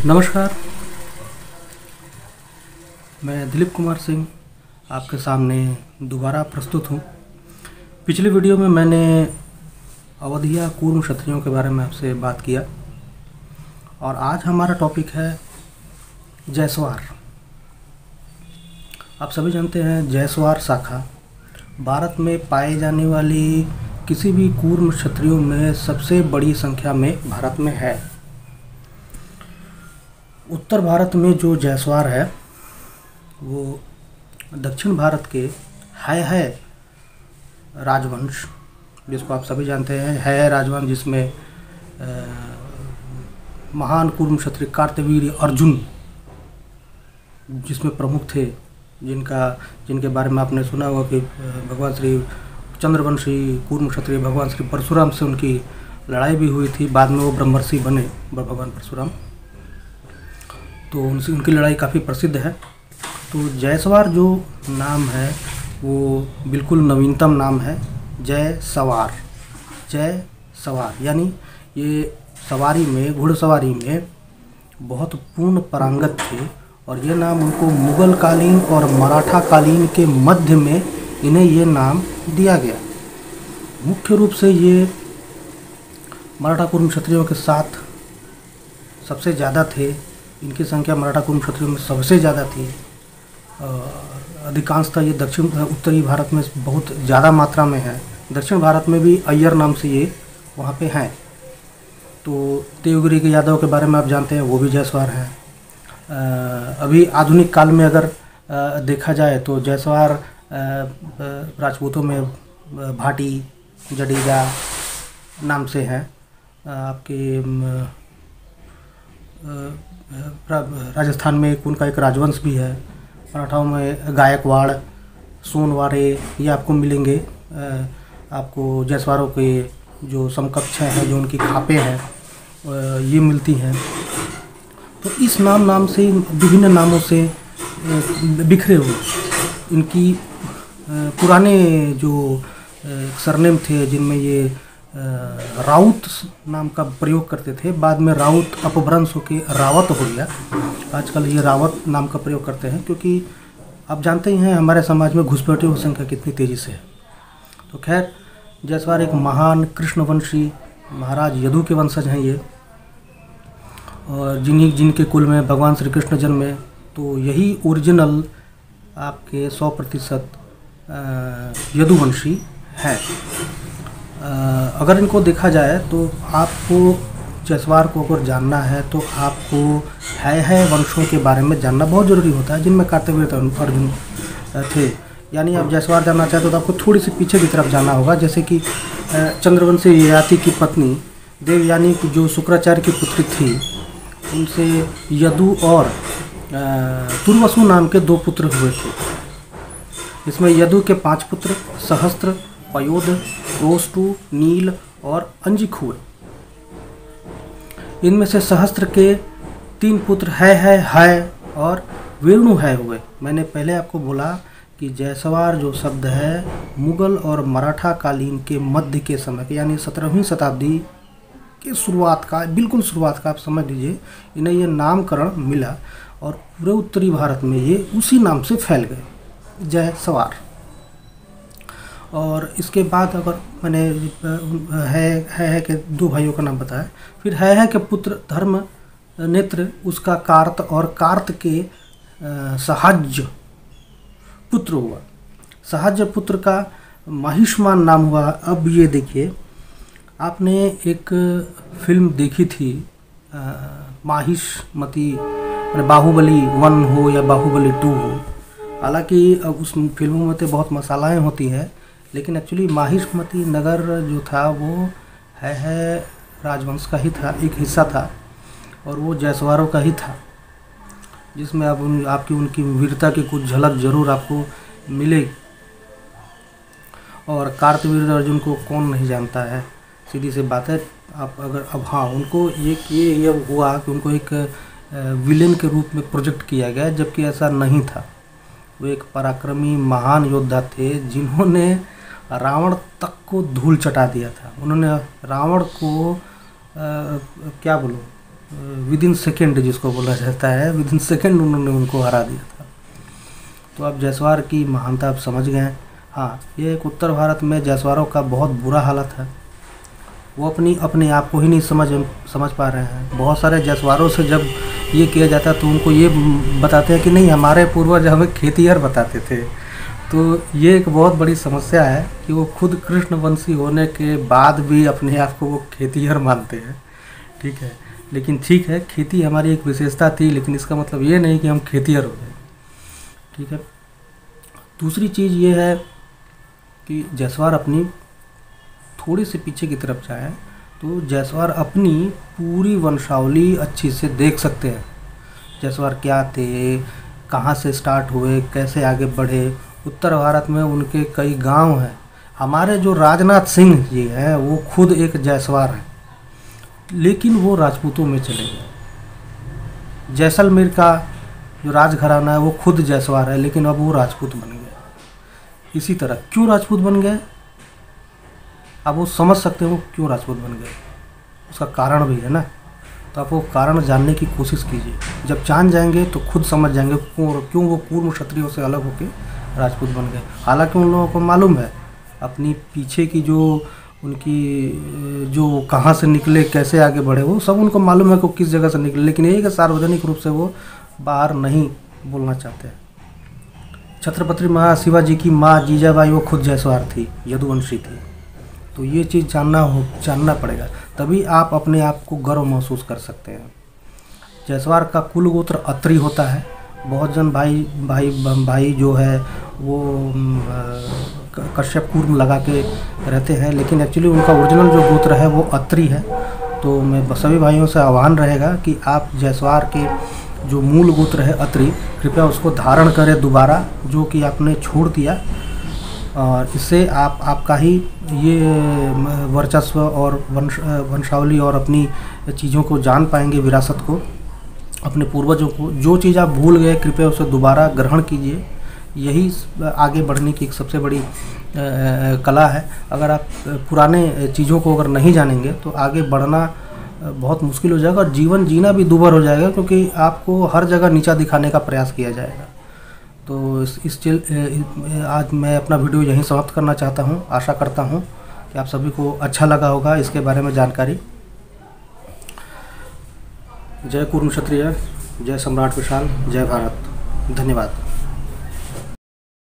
नमस्कार, मैं दिलीप कुमार सिंह आपके सामने दोबारा प्रस्तुत हूँ। पिछले वीडियो में मैंने अवधिया कूर्म क्षत्रियों के बारे में आपसे बात किया और आज हमारा टॉपिक है जयसवार। आप सभी जानते हैं जयसवार शाखा भारत में पाए जाने वाली किसी भी कूर्म क्षत्रियों में सबसे बड़ी संख्या में भारत में है। उत्तर भारत में जो जयसवार है वो दक्षिण भारत के है राजवंश, जिसको आप सभी जानते हैं है राजवंश, जिसमें महान कूर्म क्षत्रिय कार्तवीर्य अर्जुन जिसमें प्रमुख थे, जिनके बारे में आपने सुना होगा कि भगवान श्री चंद्रवंशी कूर्म क्षत्रिय भगवान श्री परशुराम से उनकी लड़ाई भी हुई थी। बाद में वो ब्रह्मर्षि बने भगवान परशुराम, तो उनसे उनकी लड़ाई काफ़ी प्रसिद्ध है। तो जयसवार जो नाम है वो बिल्कुल नवीनतम नाम है, जयसवार। जयसवार यानी ये सवारी में, घुड़सवारी में बहुत पूर्ण पारंगत थे और ये नाम उनको मुग़ल कालीन और मराठा कालीन के मध्य में इन्हें ये नाम दिया गया। मुख्य रूप से ये मराठा कूर्म क्षत्रियों के साथ सबसे ज़्यादा थे। इनकी संख्या मराठा कूर्म क्षत्रियों में सबसे ज़्यादा थी। अधिकांशतः ये दक्षिण उत्तरी भारत में बहुत ज़्यादा मात्रा में है। दक्षिण भारत में भी अय्यर नाम से ये वहाँ पे हैं। तो देवगिरी के यादव के बारे में आप जानते हैं, वो भी जयसवार हैं। अभी आधुनिक काल में अगर देखा जाए तो जयसवार राजपूतों में भाटी, जडेजा नाम से हैं। आपके राजस्थान में उनका एक राजवंश भी है। मराठाओं में गायकवाड़, सोनवारे ये आपको मिलेंगे। आपको जयसवारों के जो समकक्ष हैं, जो उनकी खापें हैं, ये मिलती हैं। तो इस नाम से विभिन्न नामों से बिखरे हुए इनकी पुराने जो सरनेम थे, जिनमें ये राउत नाम का प्रयोग करते थे। बाद में राउत अपभ्रंश होकर रावत हो गया। आजकल ये रावत नाम का प्रयोग करते हैं, क्योंकि आप जानते ही हैं हमारे समाज में घुसपैठियों की संख्या कितनी तेज़ी से है। तो खैर, जयसवार एक महान कृष्णवंशी महाराज यदु के वंशज हैं ये, और जिनके कुल में भगवान श्री कृष्ण जन्मे। तो यही ओरिजिनल आपके 100% यदुवंशी है। अगर इनको देखा जाए तो आपको जयसवार को अगर जानना है तो आपको है वंशों के बारे में जानना बहुत ज़रूरी होता है, जिनमें कार्तवीर्य अर्जुन थे। यानी आप जयसवार जानना चाहते हो तो आपको थोड़ी सी पीछे की तरफ जाना होगा। जैसे कि चंद्रवंशी ययाति की पत्नी देवयानी जो शुक्राचार्य की पुत्री थी, उनसे यदु और तुर्वसु नाम के 2 पुत्र हुए थे। इसमें यदु के 5 पुत्र सहस्त्र, पयोध, रोष्टु, नील और अंजिक हुए। इनमें से सहस्त्र के 3 पुत्र है और वेणु है हुए। मैंने पहले आपको बोला कि जयसवार जो शब्द है मुग़ल और मराठा कालीन के मध्य के समय के, यानी 17वीं शताब्दी के शुरुआत का, बिल्कुल शुरुआत का आप समझ लीजिए, इन्हें ये नामकरण मिला और पूरे उत्तरी भारत में ये उसी नाम से फैल गए, जयसवार। और इसके बाद अगर मैंने है के 2 भाइयों का नाम बताया, फिर है के पुत्र धर्म नेत्र, उसका कार्त, और कार्त के सहाज्य पुत्र हुआ। सहाज्य पुत्र का महिष्मान नाम हुआ। अब ये देखिए, आपने एक फिल्म देखी थी माहिष्मती, बाहुबली 1 हो या बाहुबली 2 हो। हालांकि अब उस फिल्मों में तो बहुत मसालाएँ होती हैं, लेकिन एक्चुअली माहिष्मती नगर जो था वो है राजवंश का ही था, एक हिस्सा था, और वो जयसवारों का ही था, जिसमें अब आपकी उनकी वीरता की कुछ झलक जरूर आपको मिलेगी। और कार्तवीर्य अर्जुन को कौन नहीं जानता है, सीधी सी बात है। आप अगर अब हाँ, उनको ये हुआ कि उनको एक विलेन के रूप में प्रोजेक्ट किया गया, जबकि ऐसा नहीं था। वो एक पराक्रमी महान योद्धा थे, जिन्होंने रावण तक को धूल चटा दिया था। उन्होंने रावण को क्या बोलूं, विद इन सेकेंड जिसको बोला जाता है, विद इन सेकेंड उन्होंने उनको हरा दिया था। तो अब जयसवार की महानता आप समझ गए हैं। हाँ, ये एक उत्तर भारत में जयसवारों का बहुत बुरा हालत है। वो अपने आप को ही नहीं समझ पा रहे हैं। बहुत सारे जयसवारों से जब ये किया जाता है तो उनको ये बताते हैं कि नहीं, हमारे पूर्वज हमें खेतिहर बताते थे। तो ये एक बहुत बड़ी समस्या है कि वो खुद कृष्णवंशी होने के बाद भी अपने आप को वो खेतिहर मानते हैं। ठीक है, लेकिन ठीक है, खेती हमारी एक विशेषता थी, लेकिन इसका मतलब ये नहीं कि हम खेतिहर हो गए। ठीक है। दूसरी चीज़ ये है कि जयसवार अपनी थोड़ी सी पीछे की तरफ जाए तो जयसवार अपनी पूरी वंशावली अच्छी से देख सकते हैं। जयसवार क्या थे, कहाँ से स्टार्ट हुए, कैसे आगे बढ़े। उत्तर भारत में उनके कई गांव हैं। हमारे जो राजनाथ सिंह जी हैं वो खुद एक जयसवार हैं, लेकिन वो राजपूतों में चले गए। जैसलमेर का जो राजघराना है वो खुद जयसवार है, लेकिन अब वो राजपूत बन गए। इसी तरह क्यों राजपूत बन गए, अब वो समझ सकते हो क्यों राजपूत बन गए, उसका कारण भी है ना। तो आप वो कारण जानने की कोशिश कीजिए। जब जान जाएंगे तो खुद समझ जाएंगे क्यों वो पूर्व क्षत्रियों से अलग होकर राजपूत बन गए। हालांकि उन लोगों को मालूम है अपनी पीछे की जो उनकी जो कहाँ से निकले, कैसे आगे बढ़े, वो सब उनको मालूम है कि किस जगह से निकले, लेकिन ये कि सार्वजनिक रूप से वो बाहर नहीं बोलना चाहते हैं। छत्रपति महाशिवाजी की माँ जीजाबाई वो खुद जयसवार थी, यदुवंशी थी। तो ये चीज़ जानना पड़ेगा, तभी आप अपने आप को गर्व महसूस कर सकते हैं। जयसवार का कुल गोत्र अत्रि होता है। बहुत जन भाई जो है वो कश्यप कूर्म लगा के रहते हैं, लेकिन एक्चुअली उनका ओरिजिनल जो गोत्र है वो अत्रि है। तो मैं सभी भाइयों से आह्वान रहेगा कि आप जयसवार के जो मूल गोत्र है अत्रि, कृपया उसको धारण करें दोबारा, जो कि आपने छोड़ दिया। और इससे आपका ही ये वर्चस्व और वंशावली और अपनी चीज़ों को जान पाएंगे, विरासत को, अपने पूर्वजों को। जो चीज़ आप भूल गए कृपया उसे दोबारा ग्रहण कीजिए। यही आगे बढ़ने की एक सबसे बड़ी कला है। अगर आप पुराने चीज़ों को अगर नहीं जानेंगे तो आगे बढ़ना बहुत मुश्किल हो जाएगा और जीवन जीना भी दूभर हो जाएगा, क्योंकि आपको हर जगह नीचा दिखाने का प्रयास किया जाएगा। तो आज मैं अपना वीडियो यहीं समाप्त करना चाहता हूं। आशा करता हूं कि आप सभी को अच्छा लगा होगा इसके बारे में जानकारी। जय कुरुम क्षत्रिय, जय सम्राट विशाल, जय भारत। धन्यवाद।